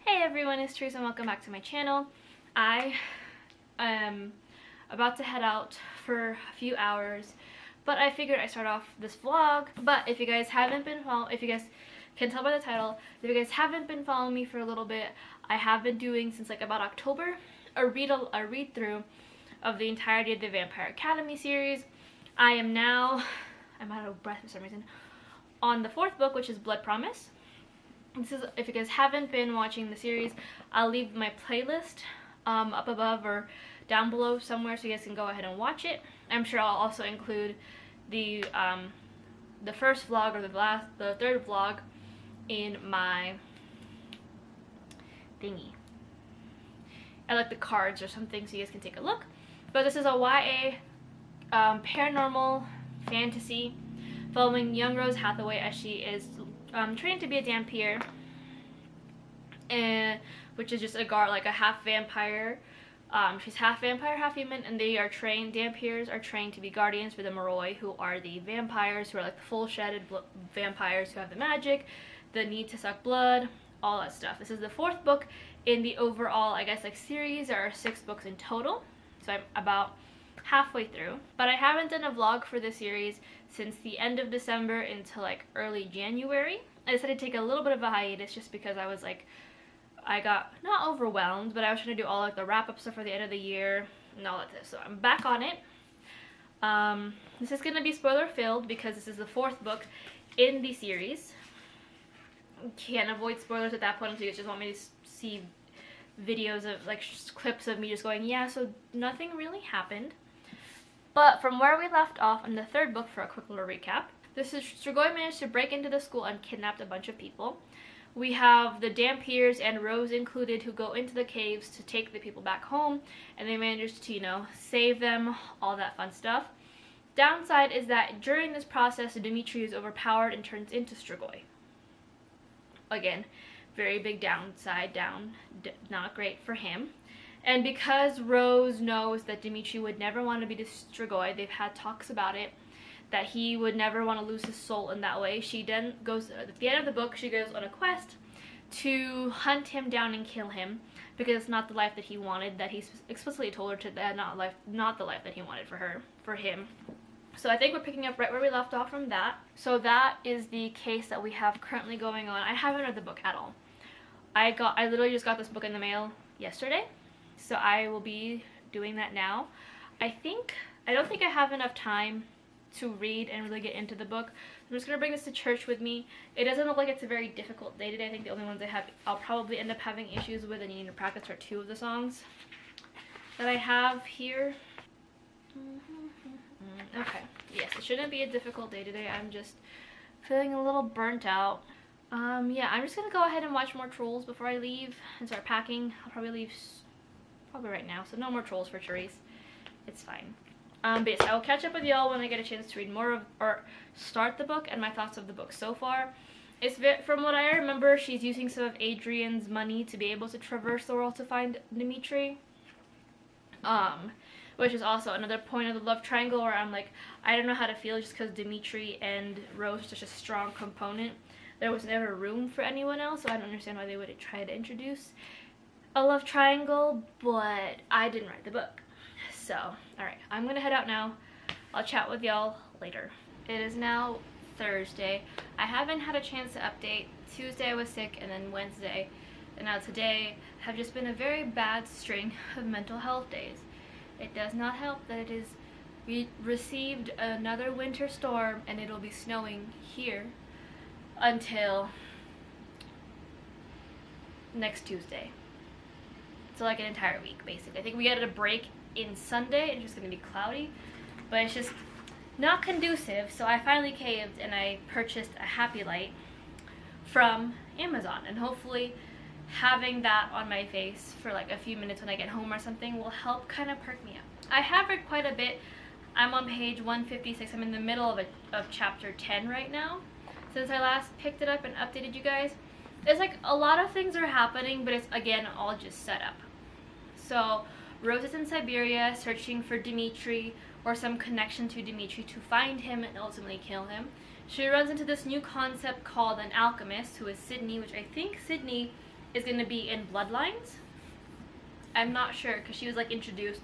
Hey everyone, it's Teresa and welcome back to my channel. I am about to head out for a few hours, but I figured I'd start off this vlog. But if you guys haven't been following, if you guys can tell by the title, if you guys haven't been following me for a little bit, I have been doing since like about October a read through of the entirety of the Vampire Academy series. I'm out of breath for some reason, on the 4th book, which is Blood Promise. This is, if you guys haven't been watching the series, I'll leave my playlist up above or down below somewhere so you guys can go ahead and watch it. I'm sure I'll also include the first vlog or the third vlog in my thingy. I like the cards or something so you guys can take a look. But this is a YA paranormal fantasy following young Rose Hathaway as she is trained to be a Dampier, which is just a guard, like a half vampire. She's half vampire, half human, and they are trained, Dampiers are trained to be guardians for the Moroi, who are the vampires, who are like the full-shedded vampires who have the magic, the need to suck blood, all that stuff. This is the 4th book in the overall, I guess, like series. There are 6 books in total, so I'm about halfway through. But I haven't done a vlog for this series since the end of December until like early January. I decided to take a little bit of a hiatus just because I was like, I got not overwhelmed, but I was trying to do all like the wrap-up stuff for the end of the year and all of this. So I'm back on it. This is going to be spoiler filled because this is the 4th book in the series. Can't avoid spoilers at that point until you just want me to see videos of like clips of me just going, yeah, so nothing really happened. But from where we left off in the 3rd book, for a quick little recap, this is Strigoi managed to break into the school and kidnapped a bunch of people. We have the Dampiers, and Rose included, who go into the caves to take the people back home, and they managed to, you know, save them, all that fun stuff. Downside is that during this process, Dimitri is overpowered and turns into Strigoi. Again, very big downside, not great for him. And because Rose knows that Dimitri would never want to be Strigoi, they've had talks about it, that he would never want to lose his soul in that way. She then goes, at the end of the book, she goes on a quest to hunt him down and kill him, because it's not the life that he wanted, that he explicitly told her to, that not the life that he wanted for him. So I think we're picking up right where we left off from that. So that is the case that we have currently going on. I haven't read the book at all. I literally just got this book in the mail yesterday, so I will be doing that now. I don't think I have enough time to read and really get into the book. I'm just going to bring this to church with me. It doesn't look like it's a very difficult day today. I think the only ones I'll probably end up having issues with and needing to practice are 2 of the songs that I have here. Okay, yes, it shouldn't be a difficult day today. I'm just feeling a little burnt out. Yeah, I'm just going to go ahead and watch more Trolls before I leave and start packing. I'll probably leave right now, so no more Trolls for Therese. It's fine. But yes, I will catch up with y'all when I get a chance to read more of, or start the book and my thoughts of the book so far. From what I remember, she's using some of Adrian's money to be able to traverse the world to find Dimitri. Which is also another point of the love triangle where I'm like, I don't know how to feel just because Dimitri and Rose are such a strong component. There was never room for anyone else, so I don't understand why they would try to introduce a love triangle, but I didn't write the book. So, alright, I'm gonna head out now. I'll chat with y'all later. It is now Thursday. I haven't had a chance to update. Tuesday I was sick, and then Wednesday, and now today have just been a very bad string of mental health days. It does not help that it is we received another winter storm, and it'll be snowing here until next Tuesday. So like an entire week, basically. I think we get a break in Sunday. It's just going to be cloudy, but it's just not conducive. So I finally caved, and I purchased a Happy Light from Amazon, and hopefully having that on my face for like a few minutes when I get home or something will help kind of perk me up. I have read quite a bit. I'm on page 156. I'm in the middle of chapter 10 right now. Since I last picked it up and updated you guys, it's like a lot of things are happening, but it's again all just set up. So Rose is in Siberia searching for Dimitri or some connection to Dimitri to find him and ultimately kill him. She runs into this new concept called an alchemist, who is Sydney, which I think Sydney is going to be in Bloodlines. I'm not sure because she was like introduced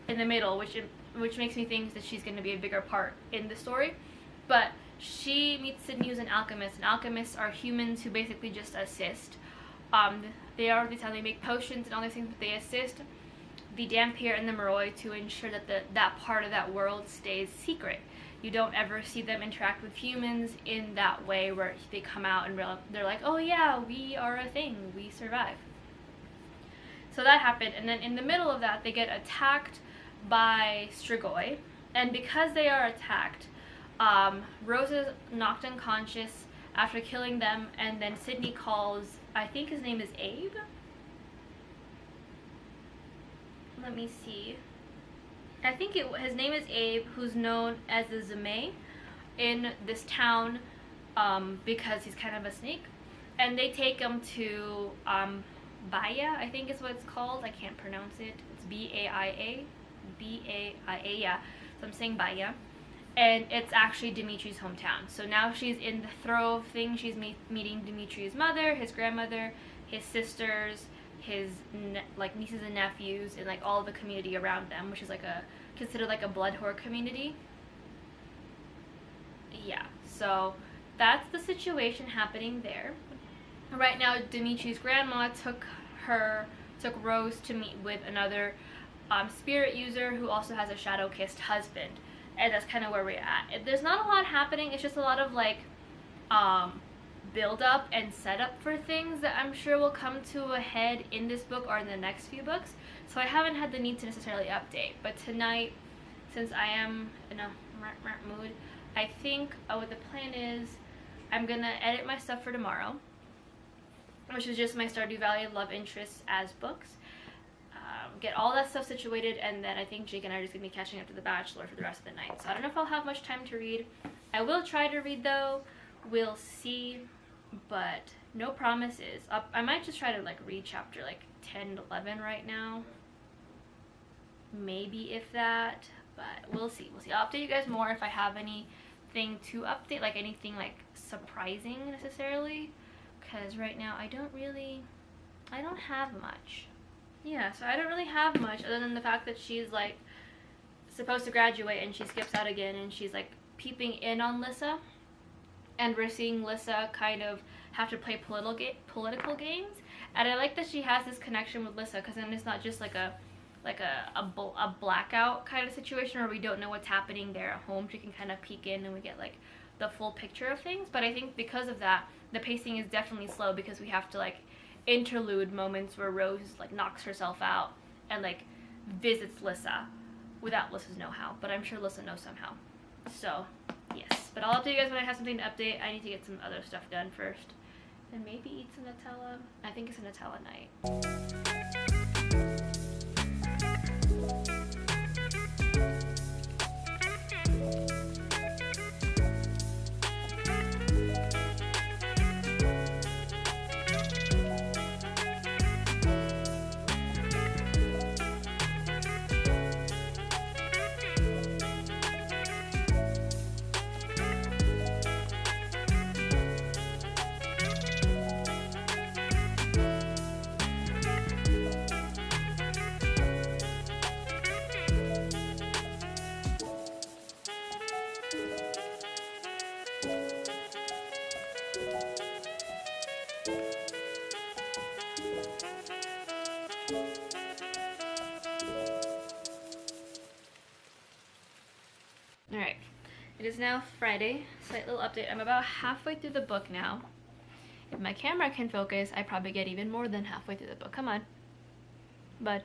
in the middle, which makes me think that she's going to be a bigger part in the story. But she meets Sydney, who's an alchemist, and alchemists are humans who basically just assist. They make potions and all these things, but they assist the Dampier and the Moroi to ensure that that part of that world stays secret. You don't ever see them interact with humans in that way where they come out and they're like, oh yeah, we are a thing, we survive. So that happened, and then in the middle of that, they get attacked by Strigoi, and because they are attacked, Rose is knocked unconscious after killing them, and then Sydney calls, I think his name is Abe? Let me see. I think his name is Abe, who's known as the Zeme in this town because he's kind of a snake. And they take him to Baia, I think is what it's called. I can't pronounce it. It's B-A-I-A. B-A-I-A, yeah. So I'm saying Baia. And it's actually Dimitri's hometown. So now she's in the throw of things. She's meeting Dimitri's mother, his grandmother, his sisters, his nieces and nephews, and like all the community around them, which is like considered like a blood whore community. Yeah, so that's the situation happening there. Right now, Dimitri's grandma took Rose to meet with another spirit user who also has a shadow-kissed husband, and that's kind of where we're at. There's not a lot happening. It's just a lot of like build up and set up for things that I'm sure will come to a head in this book or in the next few books. So I haven't had the need to necessarily update. But tonight, since I am in a mood, I think what the plan is, I'm gonna edit my stuff for tomorrow, which is just my Stardew Valley love interests as books. Get all that stuff situated, and then I think Jake and I are just gonna be catching up to The Bachelor for the rest of the night. So I don't know if I'll have much time to read. I will try to read though. We'll see, but no promises. I might just try to like read chapter like 10 to 11 right now, maybe if that, but we'll see. I'll update you guys more if I have anything to update, like anything like surprising necessarily, because right now I don't have much. Yeah, so I don't really have much other than the fact that she's like supposed to graduate and she skips out again, and she's like peeping in on Lissa. And we're seeing Lissa kind of have to play political games. And I like that she has this connection with Lissa, because then it's not just like a blackout kind of situation where we don't know what's happening there at home. She can kind of peek in and we get like the full picture of things. But I think because of that, the pacing is definitely slow, because we have to like interlude moments where Rose like knocks herself out and like visits Lissa without Lissa's know-how. But I'm sure Lissa knows somehow. So yes, but I'll update you guys when I have something to update. I need to get some other stuff done first, and maybe eat some Nutella. I think it's a Nutella night. It is now Friday. Slight little update. I'm about halfway through the book now. If my camera can focus, I probably get even more than halfway through the book. Come on. But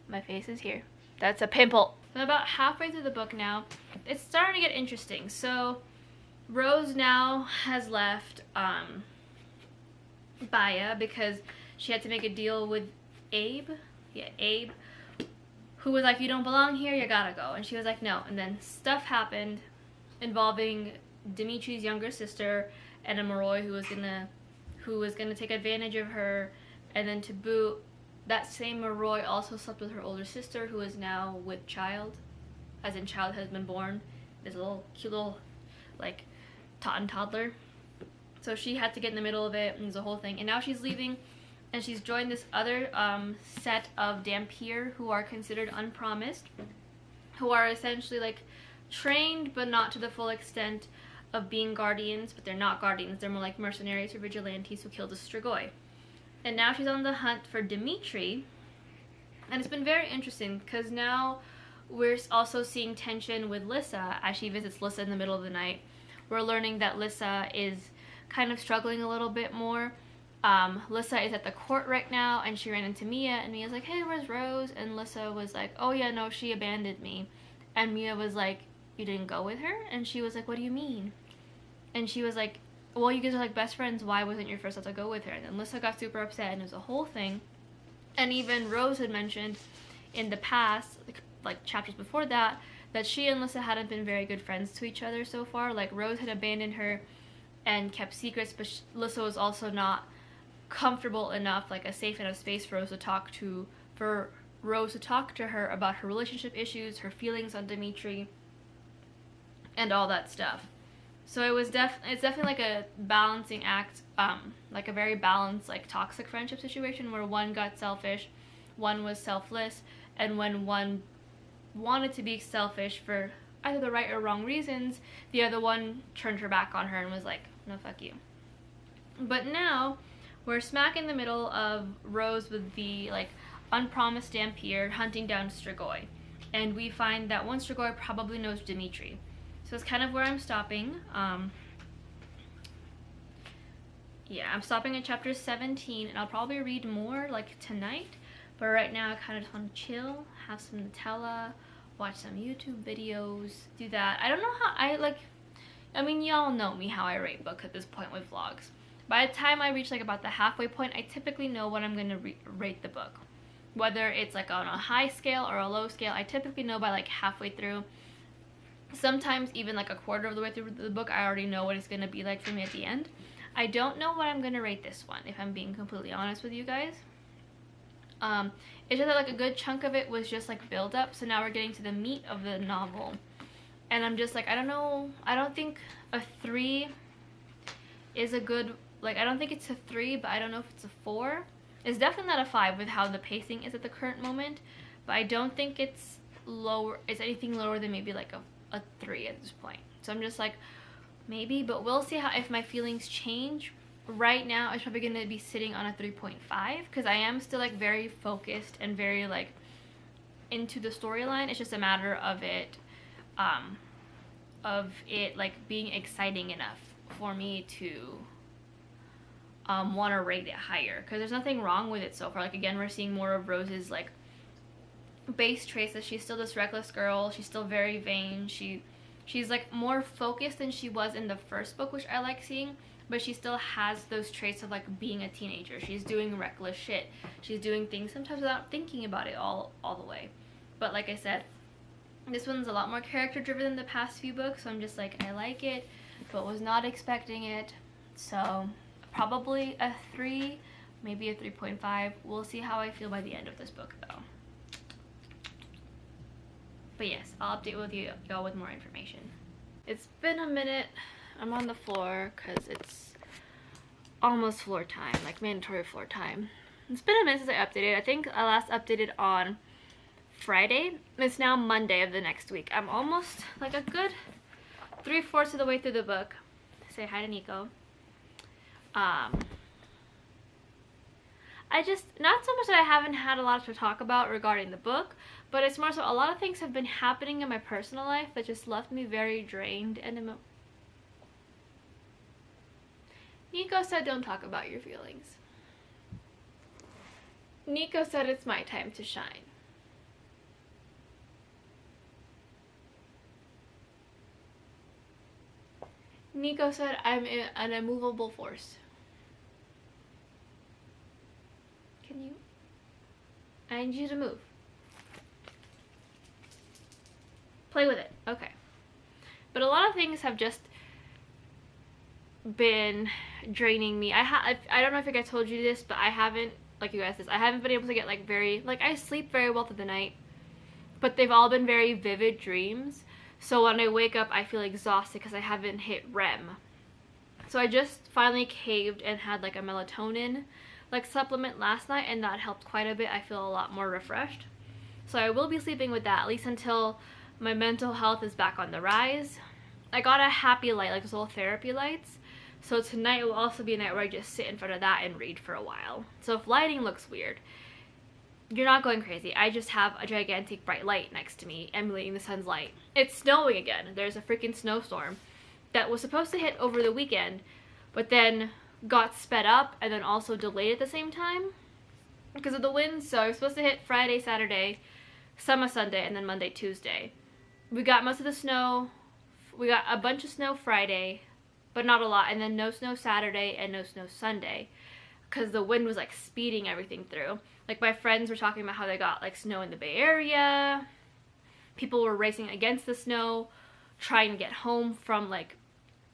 my face is here. That's a pimple. I'm about halfway through the book now. It's starting to get interesting. So Rose now has left Baya because she had to make a deal with Abe. Yeah, Abe. Who was like, you don't belong here, you gotta go. And she was like, no. And then stuff happened involving Dimitri's younger sister and a Moroi who was gonna take advantage of her. And then to boot, that same Moroi also slept with her older sister, who is now with child, as in child has been born. This little cute little like toddler. So she had to get in the middle of it, and there's a whole thing. And now she's leaving, and she's joined this other set of Dampier who are considered unpromised, who are essentially like trained but not to the full extent of being guardians, but they're not guardians. They're more like mercenaries or vigilantes who killed a Strigoi. And now she's on the hunt for Dimitri, and it's been very interesting because now we're also seeing tension with Lissa as she visits Lissa in the middle of the night. We're learning that Lissa is kind of struggling a little bit more. Lissa is at the court right now, and she ran into Mia, and Mia's like, hey, where's Rose? And Lissa was like, oh yeah, no, she abandoned me. And Mia was like, you didn't go with her? And she was like, what do you mean? And she was like, well, you guys are like best friends, why wasn't your first thought to go with her? And then Lissa got super upset, and it was a whole thing. And even Rose had mentioned in the past, like chapters before that, that she and Lissa hadn't been very good friends to each other so far. Like, Rose had abandoned her and kept secrets, but Lissa was also not comfortable enough, like a safe enough space for Rose to talk to her about her relationship issues, her feelings on Dimitri, and all that stuff. So it's definitely like a balancing act, like a very balanced, like toxic friendship situation where one got selfish, one was selfless, and when one wanted to be selfish for either the right or wrong reasons, the other one turned her back on her and was like, no, fuck you. But now we're smack in the middle of Rose with the like unpromised Dampier hunting down Strigoi, and we find that one Strigoi probably knows Dimitri. So it's kind of where I'm stopping. Yeah, I'm stopping at chapter 17, and I'll probably read more like tonight. But right now I kind of just want to chill, have some Nutella, watch some YouTube videos, do that. I don't know how I mean, y'all know me how I rate books at this point with vlogs. By the time I reach like about the halfway point, I typically know what I'm going to rate the book. Whether it's like on a high scale or a low scale, I typically know by like halfway through. Sometimes even like a quarter of the way through the book, I already know what it's going to be like for me at the end. I don't know what I'm going to rate this one, if I'm being completely honest with you guys. It's just that like a good chunk of it was just like build up, so now we're getting to the meat of the novel. And I'm just like, I don't know, I don't think a 3 is a good, like I don't think it's a 3, but I don't know if it's a 4. It's definitely not a 5 with how the pacing is at the current moment, but I don't think it's anything lower than maybe like a 3 at this point. So I'm just like, maybe, but we'll see how if my feelings change. Right now it's probably going to be sitting on a 3.5 because I am still like very focused and very like into the storyline. It's just a matter of it like being exciting enough for me to want to rate it higher, because there's nothing wrong with it so far. Like, again, we're seeing more of Rose's like base traits, that she's still this reckless girl, she's still very vain, she's like more focused than she was in the first book, which I like seeing, but she still has those traits of like being a teenager. She's doing reckless shit, she's doing things sometimes without thinking about it all the way. But like I said, this one's a lot more character driven than the past few books, so I'm just like, I like it but was not expecting it. So probably a 3, maybe a 3.5. We'll see how I feel by the end of this book though. But yes, I'll update with y'all with more information. It's been a minute. I'm on the floor because it's almost floor time, like mandatory floor time. It's been a minute since I updated. I think I last updated on Friday. It's now Monday of the next week. I'm almost like a good 3/4 of the way through the book. Say hi to Nico. I not so much that I haven't had a lot to talk about regarding the book, but it's more so a lot of things have been happening in my personal life that just left me very drained and Nico said don't talk about your feelings. Nico said it's my time to shine. Nico said I'm an immovable force. Can you? I need you to move. Play with it. Okay. But a lot of things have just been draining me. I don't know if I told you this, but I haven't, like you guys this, I haven't been able to get like I sleep very well through the night, but they've all been very vivid dreams. So when I wake up, I feel exhausted because I haven't hit REM. So I just finally caved and had like a melatonin like supplement last night, and that helped quite a bit. I feel a lot more refreshed. So I will be sleeping with that at least until my mental health is back on the rise. I got a happy light, like those little therapy lights. So tonight will also be a night where I just sit in front of that and read for a while. So if lighting looks weird, you're not going crazy. I just have a gigantic bright light next to me emulating the sun's light. It's snowing again. There's a freaking snowstorm that was supposed to hit over the weekend, but then got sped up and then also delayed at the same time because of the winds. So it was supposed to hit Friday, Saturday, some Sunday, and then Monday, Tuesday. We got most of the snow. We got a bunch of snow Friday, but not a lot, and then no snow Saturday and no snow Sunday because the wind was like speeding everything through. Like my friends were talking about how they got like snow in the Bay Area. People were racing against the snow, trying to get home from like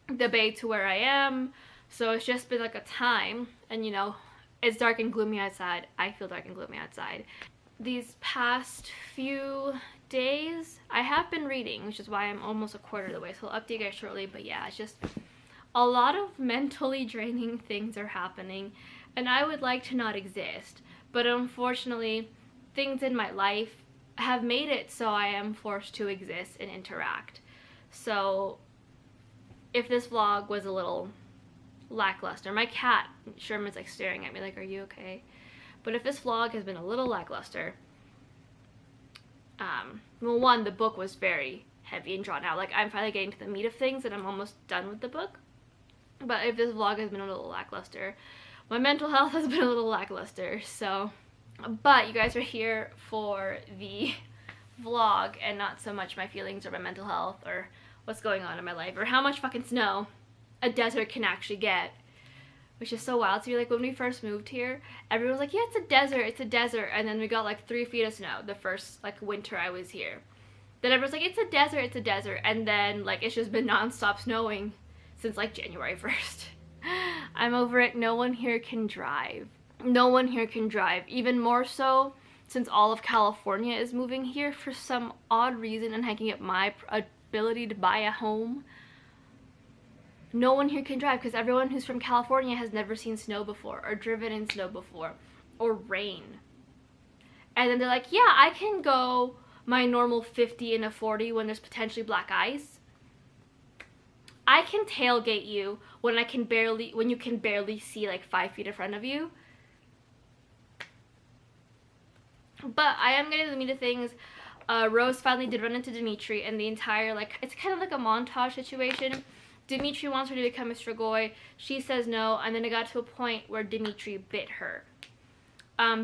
the Bay to where I am. So it's just been like a time, and you know, it's dark and gloomy outside. I feel dark and gloomy outside. These past few days, I have been reading, which is why I'm almost a quarter of the way, so I'll update you guys shortly. But yeah, it's just a lot of mentally draining things are happening, and I would like to not exist, but unfortunately, things in my life have made it so I am forced to exist and interact. So if this vlog was a little lackluster, my cat Sherman's like staring at me like, are you okay? But if this vlog has been a little lackluster, well, one, the book was very heavy and drawn out. Like, I'm finally getting to the meat of things and I'm almost done with the book. But if this vlog has been a little lackluster, my mental health has been a little lackluster. So, but you guys are here for the vlog and not so much my feelings or my mental health or what's going on in my life or how much fucking snow a desert can actually get, which is so wild to me. Like when we first moved here, everyone was like, yeah, it's a desert, and then we got like 3 feet of snow the first like winter I was here. Then everyone's like, it's a desert, and then like it's just been non-stop snowing since like January 1st. I'm over it. No one here can drive. No one here can drive. Even more so since all of California is moving here for some odd reason and hiking up my ability to buy a home. No one here can drive because everyone who's from California has never seen snow before or driven in snow before or rain. And then they're like, yeah, I can go my normal 50 and a 40 when there's potentially black ice. I can tailgate you when you can barely see like 5 feet in front of you. But I am getting to the meat of things. Rose finally did run into Dimitri, and the entire, like, it's kind of like a montage situation. Dimitri wants her to become a Strigoi. She says no, and then it got to a point where Dimitri bit her.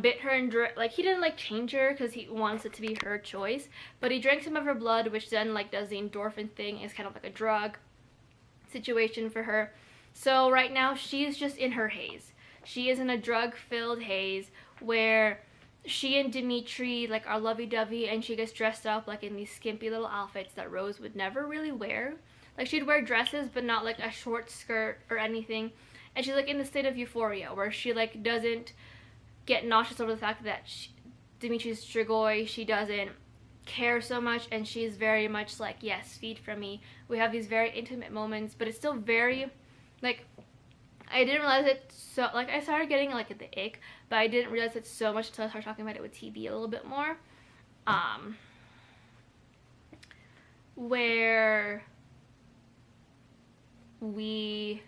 Bit her and, like, he didn't, like, change her because he wants it to be her choice, but he drank some of her blood, which then, like, does the endorphin thing. It's kind of like a drug situation for her. So right now, she's just in her haze. She is in a drug-filled haze where she and Dimitri, like, are lovey-dovey, and she gets dressed up, like, in these skimpy little outfits that Rose would never really wear. Like, she'd wear dresses, but not, like, a short skirt or anything. And she's, like, in the state of euphoria, where she, like, doesn't get nauseous over the fact that Dimitri's Strigoi. She doesn't care so much, and she's very much like, yes, feed from me. We have these very intimate moments, but it's still very, like, I didn't realize it so, like, I started getting, like, the ick, but I didn't realize it so much until I started talking about it with TB a little bit more. Where we,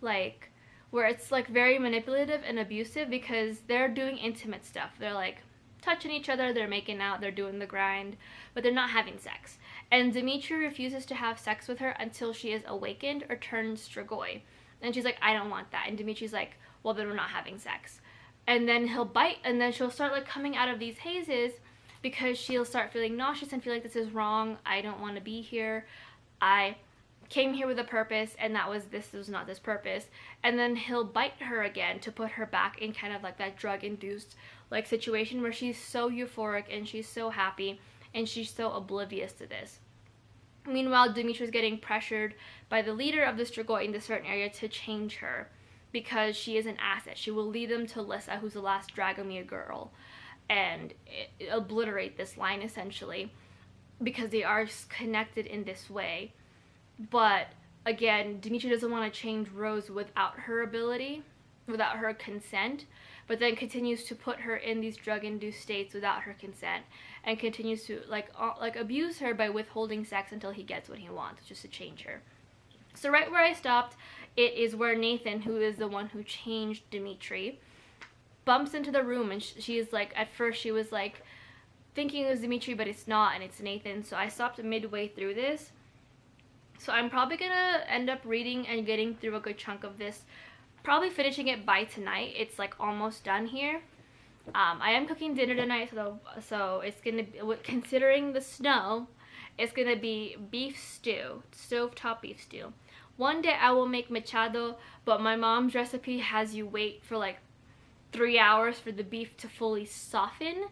like, where it's like very manipulative and abusive because they're doing intimate stuff. They're like touching each other, they're making out, they're doing the grind, but they're not having sex. And Dimitri refuses to have sex with her until she is awakened or turns Strigoi. And she's like, I don't want that. And Dimitri's like, well, then we're not having sex. And then he'll bite, and then she'll start like coming out of these hazes because she'll start feeling nauseous and feel like this is wrong. I don't want to be here. I came here with a purpose, and this was not this purpose. And then he'll bite her again to put her back in kind of like that drug-induced like situation where she's so euphoric and she's so happy and she's so oblivious to this. Meanwhile, Dimitri's getting pressured by the leader of the Strigoi in this certain area to change her because she is an asset. She will lead them to Lissa, who's the last Dragomir girl, and obliterate this line essentially because they are connected in this way. But again, Dimitri doesn't want to change Rose without her ability, without her consent, but then continues to put her in these drug-induced states without her consent, and continues to like abuse her by withholding sex until he gets what he wants, which is to change her. So right where I stopped, it is where Nathan, who is the one who changed Dimitri, bumps into the room, and she is like, at first she was like thinking it was Dimitri, but it's not, and it's Nathan. So I stopped midway through this. So I'm probably gonna end up reading and getting through a good chunk of this, probably finishing it by tonight. It's like almost done here. I am cooking dinner tonight, so it's gonna be, considering the snow, it's gonna be beef stew, stovetop beef stew. One day I will make machado, but my mom's recipe has you wait for like 3 hours for the beef to fully soften,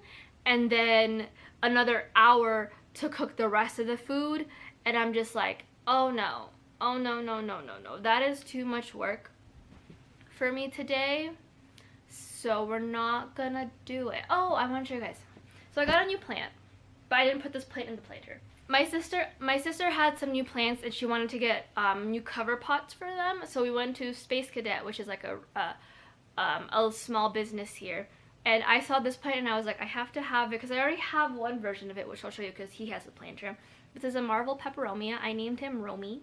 and then another hour to cook the rest of the food. And I'm just like, oh no, oh no, no, no, no, no. That is too much work for me today, so we're not gonna do it. Oh, I want to show you guys. So I got a new plant, but I didn't put this plant in the planter. My sister had some new plants, and she wanted to get new cover pots for them. So we went to Space Cadet, which is like a small business here. And I saw this plant, and I was like, I have to have it because I already have one version of it, which I'll show you because he has a planter. This is a Marvel Peperomia. I named him Romy.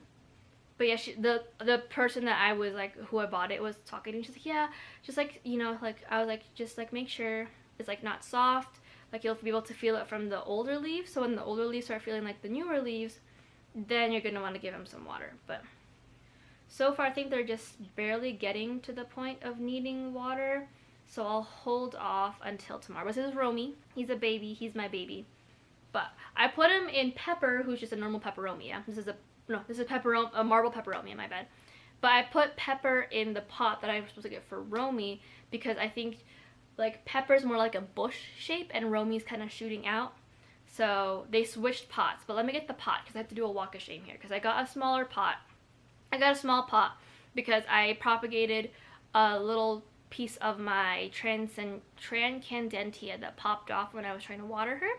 But yeah, the person that I was like, who I bought it was talking to me. She's like, yeah, just like, you know, like, I was like, just like make sure it's like not soft. Like you'll be able to feel it from the older leaves. So when the older leaves start feeling like the newer leaves, then you're going to want to give them some water. But so far I think they're just barely getting to the point of needing water. So I'll hold off until tomorrow. But this is Romy. He's a baby. He's my baby. But I put him in Pepper, who's just a normal Peperomia. This is a Marble Peperomia, my bad. But I put Pepper in the pot that I was supposed to get for Romy because I think like Pepper's more like a bush shape and Romy's kind of shooting out. So they switched pots. But let me get the pot because I have to do a walk of shame here because I got a smaller pot. I got a small pot because I propagated a little piece of my Transcandentia that popped off when I was trying to water her.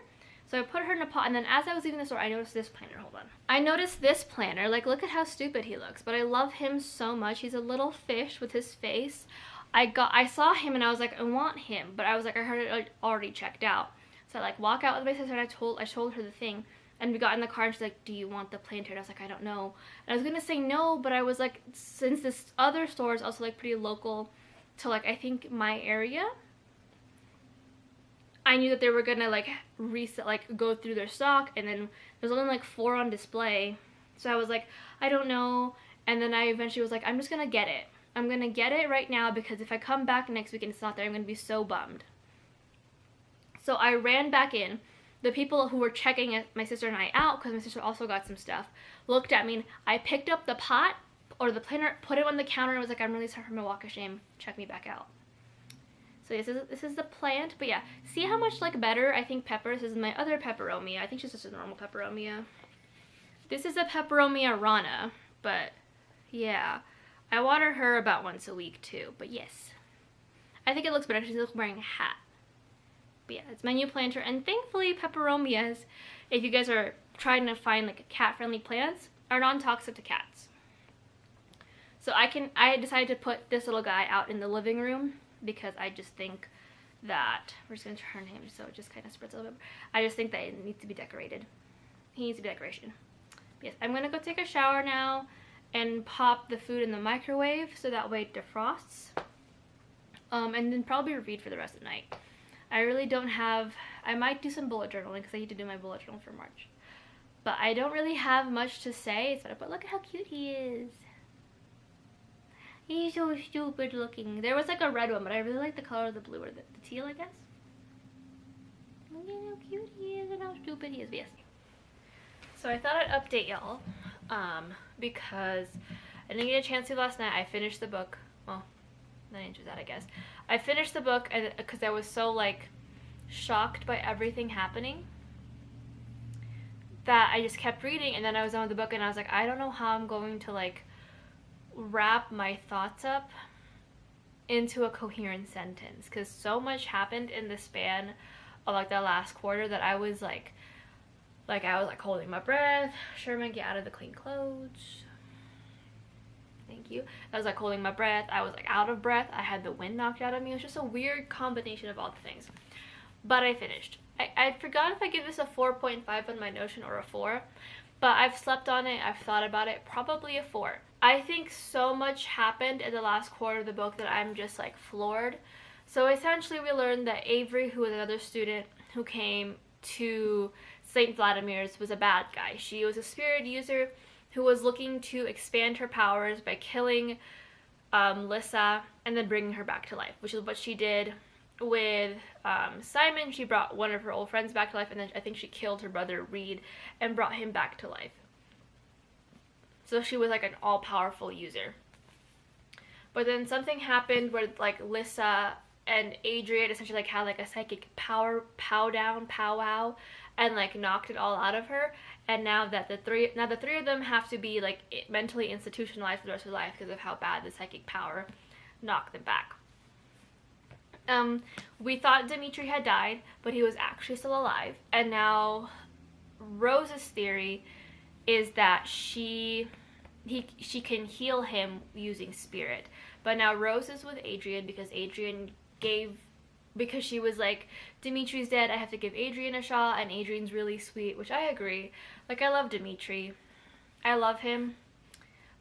So I put her in a pot, and then as I was leaving the store, I noticed this planter. Hold on. I noticed this planter. Like, look at how stupid he looks. But I love him so much. He's a little fish with his face. I saw him, and I was like, I want him. But I was like, I heard it already checked out. So I, like, walk out with my sister, and I told her the thing. And we got in the car, and she's like, do you want the planter? And I was like, I don't know. And I was going to say no, but I was like, since this other store is also, like, pretty local to, like, I think my area, I knew that they were gonna like go through their stock, and then there's only like 4 on display. So I was like, I don't know. And then I eventually was like, I'm just gonna get it. I'm gonna get it right now because if I come back next week and it's not there, I'm gonna be so bummed. So I ran back in. The people who were checking my sister and I out, because my sister also got some stuff, looked at me, and I picked up the pot or the planter, put it on the counter, and was like, I'm really sorry for my walk of shame. Check me back out. So yes, this is the plant, but yeah, see how much like better I think Pepper. This is my other Peperomia. I think she's just a normal Peperomia. This is a Peperomia rana, but yeah, I water her about once a week too. But yes, I think it looks better. She's wearing a hat. But yeah, it's my new planter, and thankfully Peperomias, if you guys are trying to find like cat-friendly plants, are non-toxic to cats. So I decided to put this little guy out in the living room, because I just think that, we're just going to turn him so it just kind of spreads a little bit. I just think that it needs to be decorated. He needs to be decoration. But yes, I'm going to go take a shower now, and pop the food in the microwave so that way it defrosts. And then probably read for the rest of the night. I really don't have, I might do some bullet journaling because I need to do my bullet journal for March. But I don't really have much to say, but look at how cute he is. He's so stupid looking. There was like a red one, but I really like the color of the blue or the teal, I guess. Look at how cute he is and how stupid he is. Yes. So I thought I'd update y'all because I didn't get a chance to last night. I finished the book. Well, not into that, I guess. I finished the book because I was so like shocked by everything happening that I just kept reading, and then I was done with the book and I was like, I don't know how I'm going to like wrap my thoughts up into a coherent sentence because so much happened in the span of like the last quarter that I was like I was like holding my breath. Sherman, get out of the clean clothes. Thank you. I was like holding my breath. I was like out of breath. I had the wind knocked out of me. It was just a weird combination of all the things. But I finished. I forgot if I give this a 4.5 on my Notion or a 4. But I've slept on it. I've thought about it. Probably a 4. I think so much happened in the last quarter of the book that I'm just like floored. So essentially we learned that Avery, who was another student who came to St. Vladimir's, was a bad guy. She was a spirit user who was looking to expand her powers by killing Lissa and then bringing her back to life, which is what she did with Simon. She brought one of her old friends back to life, and then I think she killed her brother Reed and brought him back to life. So she was like an all-powerful user. But then something happened where like Lissa and Adrian essentially like had like a psychic powwow and like knocked it all out of her. And now the three of them have to be like mentally institutionalized for the rest of their life because of how bad the psychic power knocked them back. We thought Dimitri had died, but he was actually still alive. And now Rose's theory is that she can heal him using spirit. But now Rose is with Adrian because because she was like, Dimitri's dead, I have to give Adrian a shot, and Adrian's really sweet, which I agree. Like, I love Dimitri. I love him.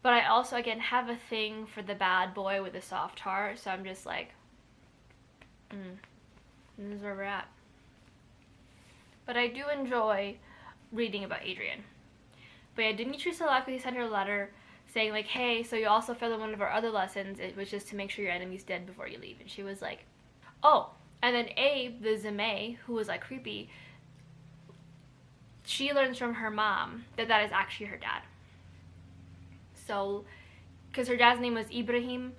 But I also, again, have a thing for the bad boy with a soft heart, so I'm just like, this is where we're at. But I do enjoy reading about Adrian. But yeah, Dimitri's still alive because he sent her a letter saying like, hey, so you also failed in one of our other lessons, which is to make sure your enemy's dead before you leave. And she was like, oh. And then Abe, the Zeme, who was like creepy, she learns from her mom that is actually her dad. So, because her dad's name was Ibrahim,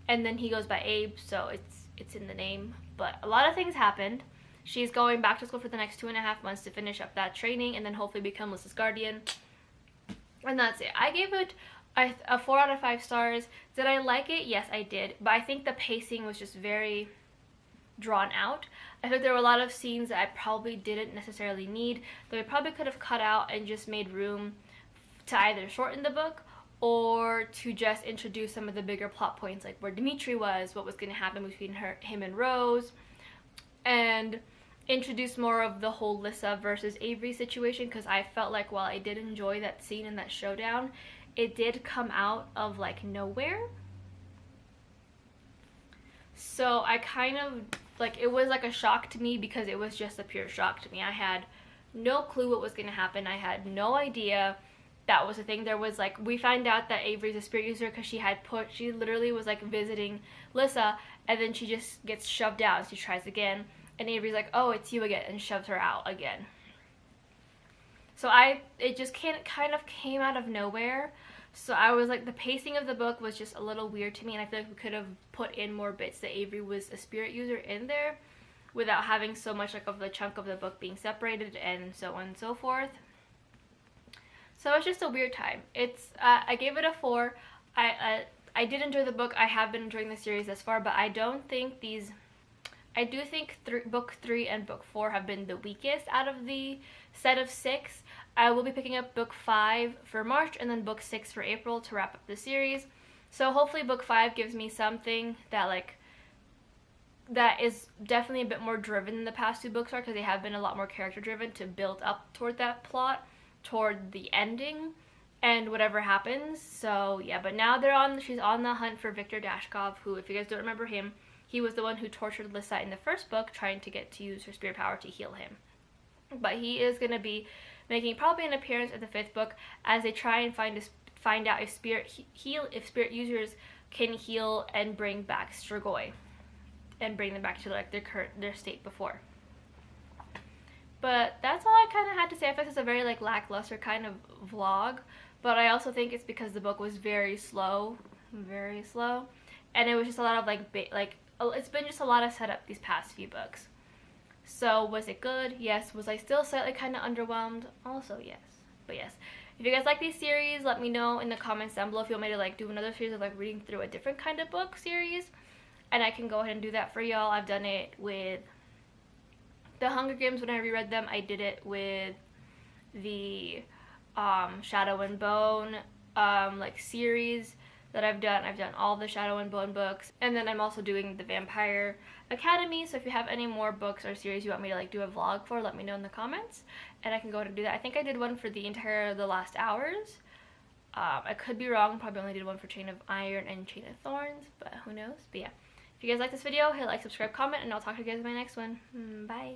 and then he goes by Abe, so it's in the name. But a lot of things happened. She's going back to school for the next 2.5 months to finish up that training and then hopefully become Lissa's guardian. And that's it. I gave it a 4 out of 5 stars. Did I like it? Yes, I did. But I think the pacing was just very drawn out. I think there were a lot of scenes that I probably didn't necessarily need, that I probably could have cut out and just made room to either shorten the book or to just introduce some of the bigger plot points, like where Dimitri was, what was going to happen between him and Rose, and introduce more of the whole Lissa versus Avery situation, because I felt like while I did enjoy that scene and that showdown, it did come out of like nowhere. So I kind of like, it was like a shock to me because it was just a pure shock to me. I had no clue what was going to happen. I had no idea that was a thing. There was like, we find out that Avery's a spirit user because she literally was like visiting Lissa, and then she just gets shoved out. She tries again, and Avery's like, oh, it's you again, and shoves her out again. So it just kind of came out of nowhere. So I was like, the pacing of the book was just a little weird to me, and I feel like we could have put in more bits that Avery was a spirit user in there without having so much like of the chunk of the book being separated and so on and so forth. So it's just a weird time. I gave it a 4. I did enjoy the book. I have been enjoying the series thus far, but I don't think I do think book 3 and book 4 have been the weakest out of the set of 6. I will be picking up book 5 for March and then book 6 for April to wrap up the series. So hopefully book 5 gives me something that is definitely a bit more driven than the past 2 books are, because they have been a lot more character driven to build up toward that plot, toward the ending. and whatever happens. So yeah, but now she's on the hunt for Victor Dashkov, who, if you guys don't remember him, he was the one who tortured Lissa in the first book, trying to get to use her spirit power to heal him. But he is going to be making probably an appearance in the 5th book as they try and find out if spirit users can heal and bring back Strigoi and bring them back to like their state before. But that's all I kind of had to say. I feel like it's a very like lackluster kind of vlog, but I also think it's because the book was very slow, and it was just a lot of it's been just a lot of setup these past few books. So was it good? Yes. Was I still slightly kind of underwhelmed? Also yes. But yes, if you guys like these series, let me know in the comments down below if you want me to like do another series of like reading through a different kind of book series, and I can go ahead and do that for y'all. I've done it with the Hunger Games when I reread them. I did it with the Shadow and Bone like series that I've done. I've done all the Shadow and Bone books, and then I'm also doing the Vampire Academy. So if you have any more books or series you want me to like do a vlog for, let me know in the comments, and I can go ahead and do that. I think I did one for the entire The Last Hours. I could be wrong, probably only did one for Chain of Iron and Chain of Thorns, but who knows. But yeah, if you guys like this video, hit like, subscribe, comment, and I'll talk to you guys in my next one. Bye.